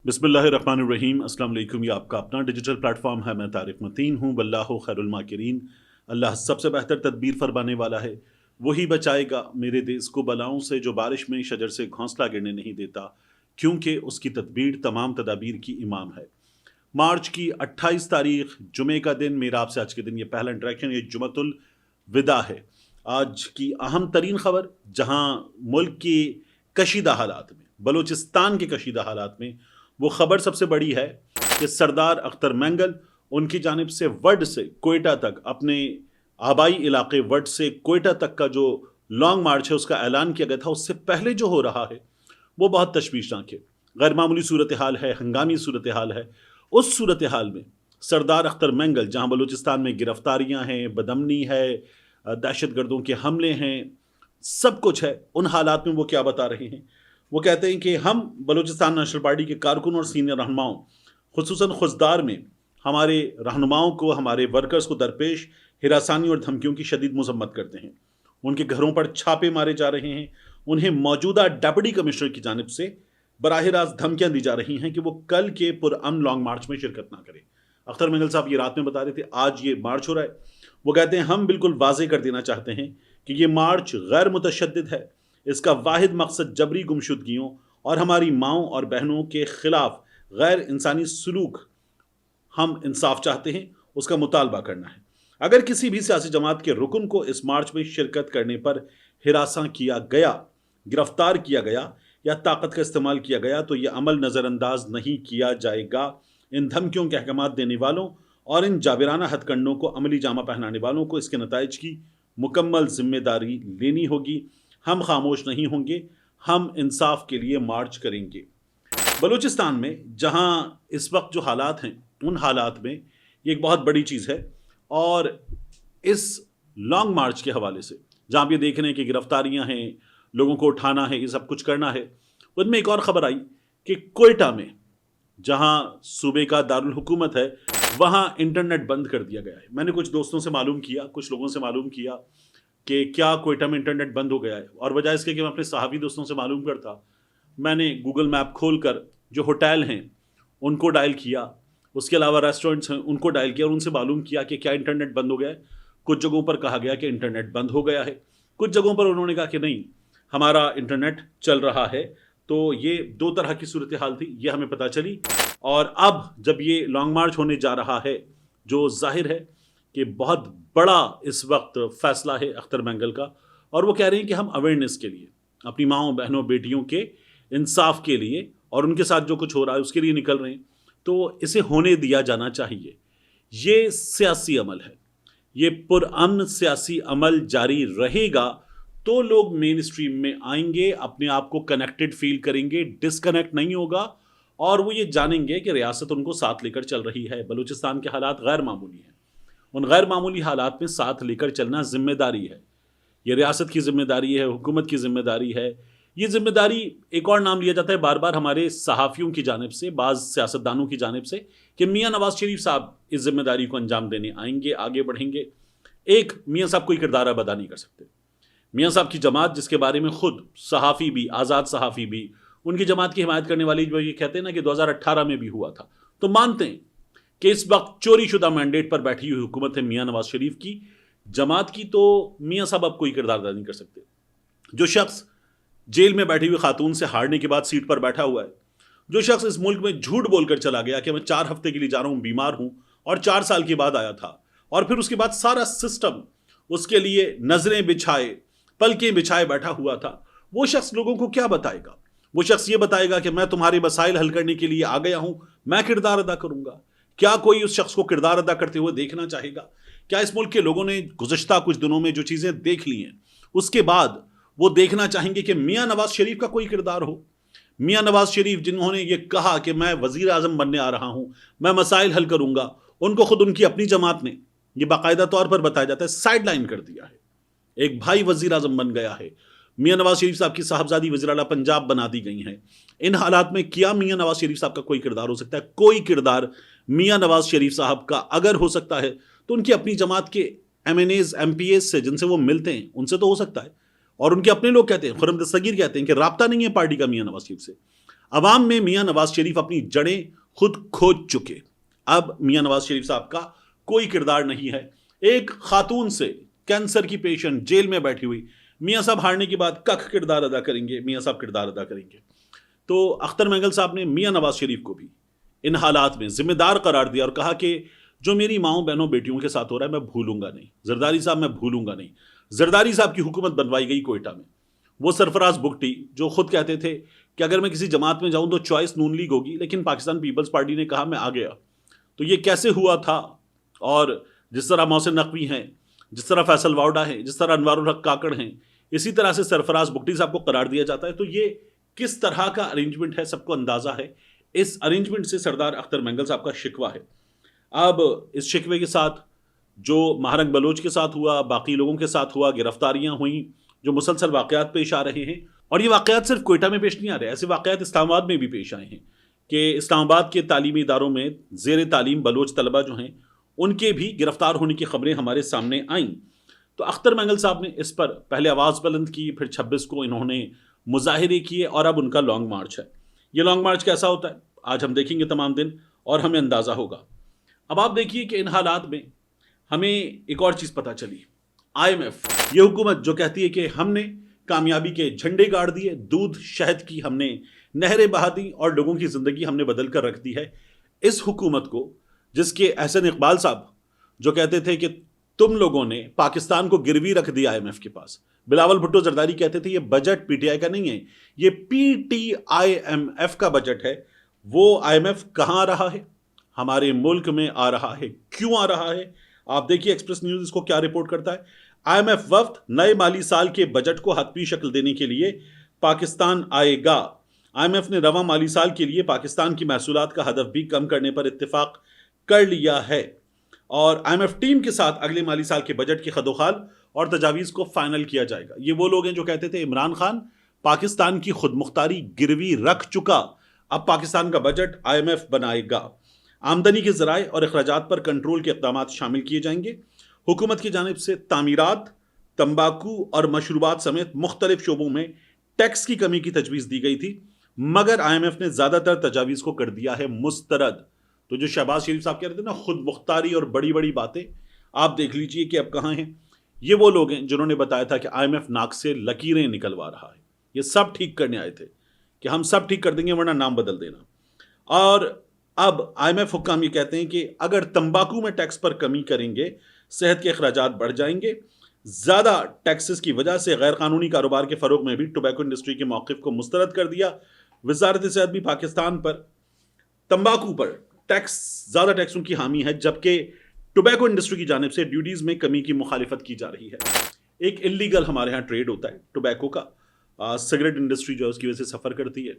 बिस्मिल्लाहिर्रहमानिर्रहीम। अस्सलाम वालेकुम। ये आपका अपना डिजिटल प्लेटफॉर्म है। मैं तारिक मतीन हूँ। वल्लाहु खैरुल माकिरीन। अल्लाह सबसे बेहतर तदबीर फरमाने वाला है। वही बचाएगा मेरे देश को बलाओं से, जो बारिश में शजर से घोंसला गिरने नहीं देता, क्योंकि उसकी तदबीर तमाम तदाबीर की इमाम है। मार्च की 28 तारीख जुमे का दिन, मेरा आपसे आज के दिन ये पहला इंटरेक्शन, ये जुमतुल विदा है। आज की अहम तरीन खबर, जहाँ मुल्क की कशीदा हालात में, बलूचिस्तान के कशीदा हालात में वो खबर सबसे बड़ी है कि सरदार अख्तर मैंगल, उनकी जानिब से वड से कोयटा तक, अपने आबाई इलाके वड से कोयटा तक का जो लॉन्ग मार्च है उसका ऐलान किया गया था। उससे पहले जो हो रहा है वो बहुत तशवीशनाक है, गैर मामूली सूरत हाल है, हंगामी सूरत हाल है। उस सूरत हाल में सरदार अख्तर मैंगल, जहाँ बलूचिस्तान में गिरफ्तारियाँ हैं, बदमनी है, दहशत गर्दों के हमले हैं, सब कुछ है, उन हालात में वो क्या बता रहे हैं। वो कहते हैं कि हम बलूचिस्तान नेशनल पार्टी के कारकुन और सीनियर रहनुमाओं, खुसूसन खुजदार में हमारे रहनुमाओं को, हमारे वर्कर्स को दरपेश हिरासानी और धमकियों की शदीद मजम्मत करते हैं। उनके घरों पर छापे मारे जा रहे हैं। उन्हें मौजूदा डेप्यूटी कमिश्नर की जानिब से बराह रास्त धमकियां दी जा रही हैं कि वो कल के पुरअमन लॉन्ग मार्च में शिरकत ना करें। अख्तर मैंगल साहब ये रात में बता रहे थे, आज ये मार्च हो रहा है। वो कहते हैं हम बिल्कुल वाजे कर देना चाहते हैं कि ये मार्च गैर मुतशद्दिद है। इसका वाहिद मकसद जबरी गुमशुदगियों और हमारी माओं और बहनों के खिलाफ गैर इंसानी सलूक, हम इंसाफ चाहते हैं, उसका मुतालबा करना है। अगर किसी भी सियासी जमात के रुकन को इस मार्च में शिरकत करने पर हिरासा किया गया, गिरफ्तार किया गया या ताकत का इस्तेमाल किया गया तो यह अमल नज़रअंदाज नहीं किया जाएगा। इन धमकियों के अहकामात देने वालों और इन जाबिराना हथकंडों को अमली जामा पहनाने वालों को इसके नताइज की मुकम्मल जिम्मेदारी लेनी होगी। हम खामोश नहीं होंगे, हम इंसाफ के लिए मार्च करेंगे। बलूचिस्तान में जहां इस वक्त जो हालात हैं, उन हालात में ये एक बहुत बड़ी चीज़ है। और इस लॉन्ग मार्च के हवाले से जहां आप ये देख रहे हैं कि गिरफ्तारियां हैं, लोगों को उठाना है, ये सब कुछ करना है, उनमें एक और ख़बर आई कि कोयटा में, जहां सूबे का दारुल हुकूमत है, वहां इंटरनेट बंद कर दिया गया है। मैंने कुछ दोस्तों से मालूम किया, कुछ लोगों से मालूम किया कि क्या कोयटा में इंटरनेट बंद हो गया है। और वजह इसके कि मैं अपने सहाफ़ी दोस्तों से मालूम करता, मैंने गूगल मैप खोलकर जो होटल हैं उनको डायल किया, उसके अलावा रेस्टोरेंट्स हैं उनको डायल किया और उनसे मालूम किया कि क्या इंटरनेट बंद हो गया है। कुछ जगहों पर कहा गया कि इंटरनेट बंद हो गया है, कुछ जगहों पर उन्होंने कहा कि नहीं, हमारा इंटरनेट चल रहा है। तो ये दो तरह की सूरत हाल थी, ये हमें पता चली। और अब जब ये लॉन्ग मार्च होने जा रहा है, जो जाहिर है कि बहुत बड़ा इस वक्त फैसला है अख्तर मैंगल का, और वो कह रहे हैं कि हम अवेयरनेस के लिए, अपनी माँओं, बहनों, बेटियों के इंसाफ के लिए और उनके साथ जो कुछ हो रहा है उसके लिए निकल रहे हैं। तो इसे होने दिया जाना चाहिए। ये सियासी अमल है, ये पुरअमन सियासी अमल जारी रहेगा तो लोग मेन स्ट्रीम में आएंगे, अपने आप को कनेक्टेड फील करेंगे, डिसकनेक्ट नहीं होगा, और वो ये जानेंगे कि रियासत उनको साथ लेकर चल रही है। बलूचिस्तान के हालात गैर मामूली हैं, उन गैर मामूली हालात में साथ लेकर चलना जिम्मेदारी है। ये रियासत की जिम्मेदारी है, हुकूमत की जिम्मेदारी है। ये जिम्मेदारी एक और नाम लिया जाता है बार बार हमारे सहाफ़ियों की जानिब से, बाज़ सियासतदानों की जानिब से, कि मियाँ नवाज शरीफ साहब इस जिम्मेदारी को अंजाम देने आएंगे, आगे बढ़ेंगे। एक मियाँ साहब कोई किरदार अदा नहीं कर सकते। मियाँ साहब की जमात, जिसके बारे में खुद सहाफ़ी भी, आज़ाद सहाफ़ी भी, उनकी जमात की हिमायत करने वाली जो ये कहते हैं ना कि 2018 में भी हुआ था, तो मानते हैं कि इस वक्त चोरी शुदा मैंडेट पर बैठी हुई हुकूमत है मियाँ नवाज शरीफ की जमात की, तो मियाँ साहब अब कोई किरदार अदा नहीं कर सकते। जो शख्स जेल में बैठी हुई खातून से हारने के बाद सीट पर बैठा हुआ है, जो शख्स इस मुल्क में झूठ बोलकर चला गया कि मैं 4 हफ्ते के लिए जा रहा हूँ, बीमार हूँ, और 4 साल के बाद आया था, और फिर उसके बाद सारा सिस्टम उसके लिए नजरें बिछाए, पलकें बिछाए बैठा हुआ था, वो शख्स लोगों को क्या बताएगा? वो शख्स ये बताएगा कि मैं तुम्हारे मसाइल हल करने के लिए आ गया हूं, मैं किरदार अदा करूंगा। क्या कोई उस शख्स को किरदार अदा करते हुए देखना चाहेगा? क्या इस मुल्क के लोगों ने गुज़श्ता कुछ दिनों में जो चीज़ें देख ली हैं, उसके बाद वो देखना चाहेंगे कि मियाँ नवाज शरीफ का कोई किरदार हो? मियाँ नवाज शरीफ जिन्होंने ये कहा कि मैं वज़ीर आज़म बनने आ रहा हूँ, मैं मसाइल हल करूँगा, उनको खुद उनकी अपनी जमात ने, ये बाकायदा तौर पर बताया जाता है, साइड लाइन कर दिया है। एक भाई वज़ीर आज़म बन गया है, मियाँ नवाज शरीफ साहब की साहबजादी वज़ीर आला पंजाब बना दी गई हैं। इन हालात में क्या मियाँ नवाज शरीफ साहब का कोई किरदार हो सकता है? कोई किरदार मियाँ नवाज शरीफ साहब का अगर हो सकता है तो उनकी अपनी जमात के MNAs MPAs से, जिनसे वो मिलते हैं, उनसे तो हो सकता है। और उनके अपने लोग कहते हैं, खुर्रम दस्तगीर कहते हैं कि राब्ता नहीं है पार्टी का मियाँ नवाज शरीफ से। عوام میں میاں نواز شریف اپنی جڑیں خود کھود چکے. اب میاں نواز شریف صاحب کا کوئی کردار نہیں ہے. ایک خاتون سے کینسر کی پیشنٹ جیل میں بیٹھی ہوئی میاں صاحب ہارنے کے بعد کک کردار ادا کریں گے, میاں صاحب کردار ادا کریں گے. تو اختر مینگل صاحب نے میاں نواز شریف کو بھی ان حالات میں ذمہ دار قرار دیا اور کہا کہ جو میری ماؤں بہنوں بیٹیوں کے ساتھ ہو رہا ہے میں بھولوں گا نہیں. زرداری صاحب میں بھولوں گا نہیں. زرداری صاحب کی حکومت بنوائی گئی کوئٹہ میں. وہ سرفراز بگٹی جو خود کہتے تھے کہ اگر میں کسی جماعت میں جاؤں تو چوائس نون لیگ ہوگی, لیکن پاکستان پیپلز پارٹی نے کہا میں آ گیا. تو یہ کیسے ہوا تھا؟ اور جس طرح محسن نقوی ہیں, جس طرح فیصل واوڈا ہیں, جس طرح انوار الحق کاکڑ ہیں, اسی طرح سے سرفراز بگٹی صاحب کو قرار دیا جاتا ہے. تو یہ کس طرح کا ارینجمنٹ ہے سب کو اندازہ ہے. اس ارینجمنٹ سے سردار اختر مینگل صاحب کا شکوہ ہے. اب اس شکوے کے ساتھ جو مہرنگ بلوچ کے ساتھ ہوا, باقی لوگوں کے ساتھ ہوا, گرفتاریاں ہوئیں, جو مسلسل واقعات پیش آ رہے ہیں, اور یہ واقعات صرف کوئٹہ میں پیش نہیں آ رہے, ایسے واقعات اسلام آباد میں بھی پیش آئے ہیں کہ اسلام آباد کے تعلیمی اداروں میں زیر تعلیم بلوچ طلبہ جو ہیں ان کے بھی گرفتار ہونے کی خبریں ہمارے سامنے آئیں. تو اختر مینگل صاحب نے اس پر پہلے آواز بلند کی, پھر 26 کو انہوں نے مظاہرے کیے, اور اب ان کا لانگ مارچ ہے. یہ لانگ مارچ کیسا ہوتا ہے آج ہم دیکھیں گے تمام دن, اور ہمیں اندازہ ہوگا. اب آپ دیکھیے کہ ان حالات میں ہمیں ایک اور چیز پتہ چلی. IMF, یہ حکومت جو کہتی ہے کہ ہم نے کامیابی کے جھنڈے گاڑ دیے, دودھ شہد کی ہم نے نہریں بہا دی, اور لوگوں کی زندگی ہم نے بدل کر رکھ دی ہے. اس حکومت کو, جس کے احسن اقبال صاحب جو کہتے تھے کہ تم لوگوں نے پاکستان کو گروی رکھ دیا IMF کے پاس, بلاول بھٹو زرداری کہتے تھے یہ بجٹ PTI کا نہیں ہے, یہ PTIMF کا بجٹ ہے. وہ IMF کہاں آ رہا ہے؟ ہمارے ملک میں آ رہا ہے. کیوں آ رہا ہے؟ آپ دیکھیے ایکسپریس نیوز اس کو کیا رپورٹ کرتا ہے. IMF وفد نئے مالی سال کے بجٹ کو حتمی شکل دینے کے لیے پاکستان آئے گا. IMF نے رواں مالی سال کے لیے پاکستان کی محصولات کا ہدف بھی کم کرنے پر اتفاق کر لیا ہے, اور IMF ٹیم کے ساتھ اگلے مالی سال کے بجٹ کی خدوخال اور تجاویز کو فائنل کیا جائے گا. یہ وہ لوگ ہیں جو کہتے تھے عمران خان پاکستان کی خود مختاری گروی رکھ چکا, اب پاکستان کا بجٹ IMF بنائے گا. آمدنی کے ذرائع اور اخراجات پر کنٹرول کے اقدامات شامل کیے جائیں گے. حکومت کی جانب سے تعمیرات, تمباکو اور مشروبات سمیت مختلف شعبوں میں ٹیکس کی کمی کی تجویز دی گئی تھی, مگر IMF نے زیادہ تر تجاویز کو کر دیا ہے مسترد. تو جو شہباز شریف صاحب کہہ رہے تھے نا خود مختاری اور بڑی بڑی باتیں, آپ دیکھ لیجئے کہ اب کہاں ہیں. یہ وہ لوگ ہیں جنہوں نے بتایا تھا کہ IMF ناک سے لکیریں نکلوا رہا ہے. یہ سب ٹھیک کرنے آئے تھے کہ ہم سب ٹھیک کر دیں گے ورنہ نام بدل دینا. اور اب IMF حکام یہ کہتے ہیں کہ اگر تمباکو میں ٹیکس پر کمی کریں گے صحت کے اخراجات بڑھ جائیں گے. زیادہ ٹیکسز کی وجہ سے غیر قانونی کاروبار کے فروغ میں بھی ٹوبیکو انڈسٹری کے موقف کو مسترد کر دیا. وزارت صحت بھی پاکستان پر تمباکو پر زیادہ ٹیکسوں کی حامی ہے, جبکہ ٹوبیکو انڈسٹری کی جانب سے ڈیوٹیز میں کمی کی مخالفت کی جا رہی ہے. ایک انلیگل ہمارے ہاں ٹریڈ ہوتا ہے ٹوبیکو کا. سگریٹ انڈسٹری جو ہے اس کی وجہ سے سفر کرتی ہے.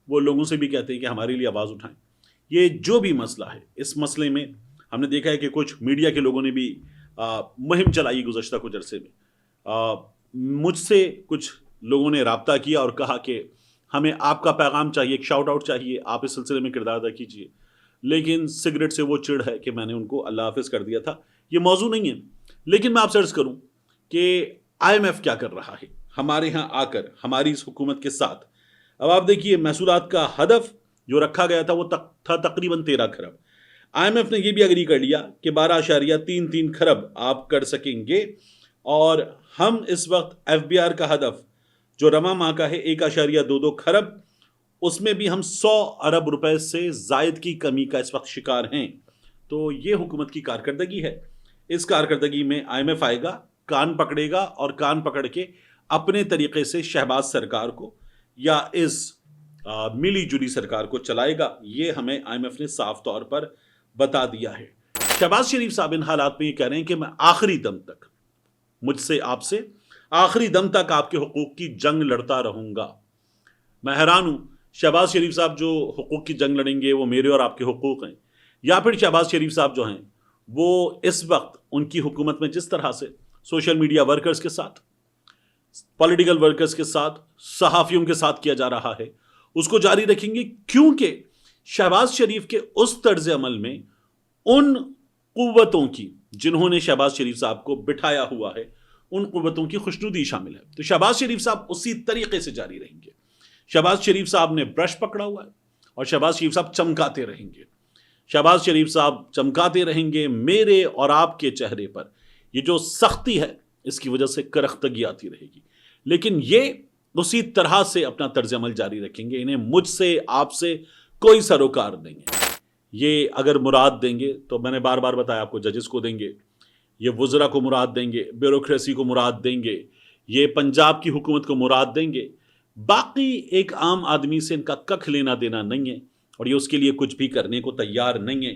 وہ لوگوں سے بھی کہتے ہیں کہ ہمارے لیے آواز اٹھائیں. یہ جو بھی مسئلہ ہے, اس مسئلے میں ہم نے دیکھا ہے کہ کچھ میڈیا کے لوگوں نے بھی مہم چلائی گزشتہ کچھ عرصے میں. مجھ سے کچھ لوگوں نے رابطہ کیا اور کہا کہ ہمیں آپ کا پیغام چاہیے, ایک شاؤٹ آؤٹ چاہیے, آپ اس سلسلے میں کردار ادا کیجیے. لیکن سگریٹ سے وہ چڑ ہے کہ میں نے ان کو اللہ حافظ کر دیا تھا. یہ موضوع نہیں ہے, لیکن میں آپ سے عرض کروں کہ IMF کیا کر رہا ہے ہمارے ہاں آ کر ہماری اس حکومت کے ساتھ. اب آپ دیکھیے محصولات کا ہدف جو رکھا گیا تھا وہ تھا تقریباً 13 کھرب. IMF نے یہ بھی اگری کر لیا کہ 12.33 کھرب آپ کر سکیں گے, اور ہم اس وقت FBR کا ہدف جو رواں ماہ کا ہے 1.22 کھرب, اس میں بھی ہم 100 ارب روپے سے زائد کی کمی کا اس وقت شکار ہیں. تو یہ حکومت کی کارکردگی ہے. اس کارکردگی میں IMF آئے گا, کان پکڑے گا, اور کان پکڑ کے اپنے طریقے سے شہباز سرکار کو یا اس ملی جلی سرکار کو چلائے گا. یہ ہمیں IMF نے صاف طور پر بتا دیا ہے. شہباز شریف صاحب ان حالات میں یہ کہہ رہے ہیں کہ میں آخری دم تک, مجھ سے آپ سے آخری دم تک آپ کے حقوق کی جنگ لڑتا رہوں گا. میں حیران ہوں, شہباز شریف صاحب جو حقوق کی جنگ لڑیں گے وہ میرے اور آپ کے حقوق ہیں, یا پھر شہباز شریف صاحب جو ہیں وہ اس وقت ان کی حکومت میں جس طرح سے سوشل میڈیا ورکرز کے ساتھ, پولیٹیکل ورکرز کے ساتھ, صحافیوں کے ساتھ کیا جا رہا ہے اس کو جاری رکھیں گے, کیونکہ شہباز شریف کے اس طرز عمل میں ان قوتوں کی جنہوں نے شہباز شریف صاحب کو بٹھایا ہوا ہے ان قوتوں کی خوشنودی شامل ہے. تو شہباز شریف صاحب اسی طریقے سے جاری رہیں گے. शहबाज शरीफ साहब ने ब्रश पकड़ा हुआ है और शहबाज शरीफ साहब चमकाते रहेंगे, शहबाज शरीफ साहब चमकाते रहेंगे। मेरे और आपके चेहरे पर ये जो सख्ती है इसकी वजह से करख्तगी आती रहेगी, लेकिन ये उसी तरह से अपना तर्ज अमल जारी रखेंगे। इन्हें मुझसे आपसे कोई सरोकार नहीं है। ये अगर मुराद देंगे तो मैंने बार बार बताया आपको, जजेस को देंगे, ये वज़रा को मुराद देंगे, ब्यूरोक्रेसी को मुराद देंगे, ये पंजाब की हुकूमत को मुराद देंगे। बाकी एक आम आदमी से इनका कख लेना देना नहीं है और ये उसके लिए कुछ भी करने को तैयार नहीं है।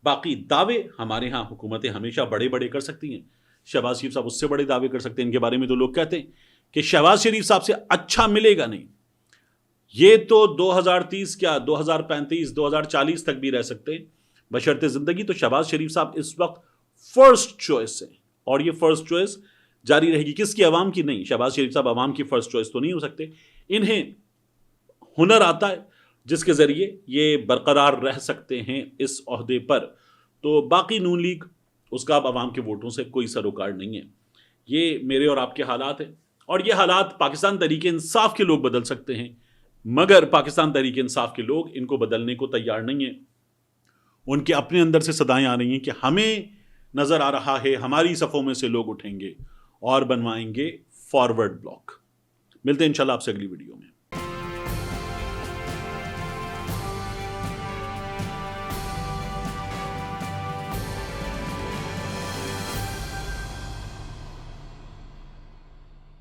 बाकी दावे हमारे यहाँ हुकूमतें हमेशा बड़े बड़े कर सकती हैं, शहबाज शरीफ साहब उससे बड़े दावे कर सकते हैं। इनके बारे में तो लोग कहते हैं कि शहबाज शरीफ साहब से अच्छा मिलेगा नहीं। ये तो 2030 क्या 2035 2040 तक भी रह सकते हैं बशर्ते जिंदगी। तो शहबाज शरीफ साहब इस वक्त फर्स्ट चॉइस है और ये फर्स्ट चॉइस जारी रहेगी। किसकी? अवाम की नहीं। शहबाज शरीफ साहब अवाम की फर्स्ट चॉइस तो नहीं हो सकते। इन्हें हुनर आता है जिसके जरिए ये बरकरार रह सकते हैं इस ओहदे पर। तो बाकी नून लीग उसका अब अवाम के वोटों से कोई सरोकार नहीं है। ये मेरे और आपके हालात हैं और ये हालात पाकिस्तान तहरीक इंसाफ के लोग बदल सकते हैं, मगर पाकिस्तान तहरीक इंसाफ के लोग इनको बदलने को तैयार नहीं है। उनके अपने अंदर से सदाएं आ रही हैं कि हमें नजर आ रहा है हमारी सफ़ों में से लोग उठेंगे और बनवाएंगे फॉरवर्ड ब्लॉक। मिलते हैं इंशाल्लाह आपसे अगली वीडियो में।